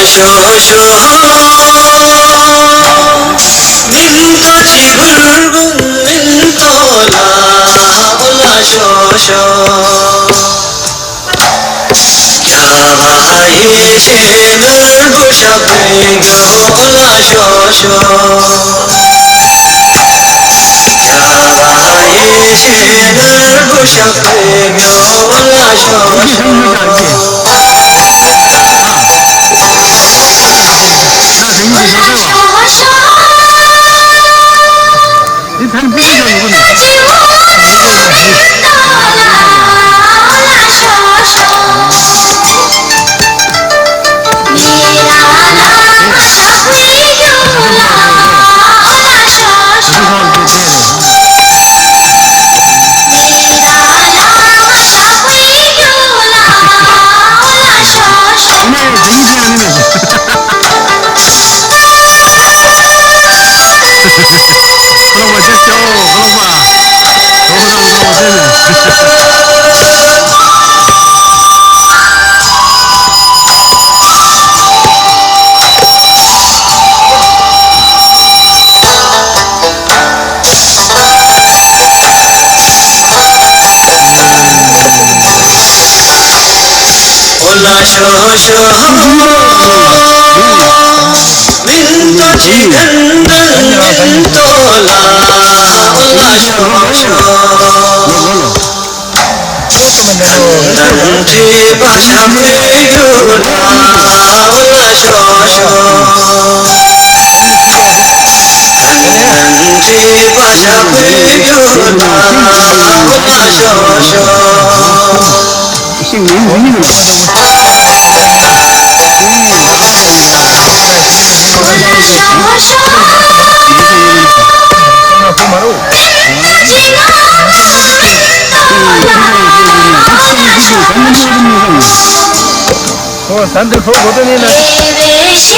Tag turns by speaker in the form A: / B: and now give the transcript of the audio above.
A: 쇼쇼 민도지 붉은 민도라 올라 쇼쇼 야바의 샘을 부셔 불교 올라 쇼쇼 야바의 샘을 부셔 불교 올라 쇼쇼 올라 쇼쇼 민도지 흔든 민도라 올라 쇼쇼 단단지 바샤 불교라 올라 쇼쇼 단단지 바샤 불교라 올라 쇼쇼
B: 산들 보더니는
A: 쇼쇼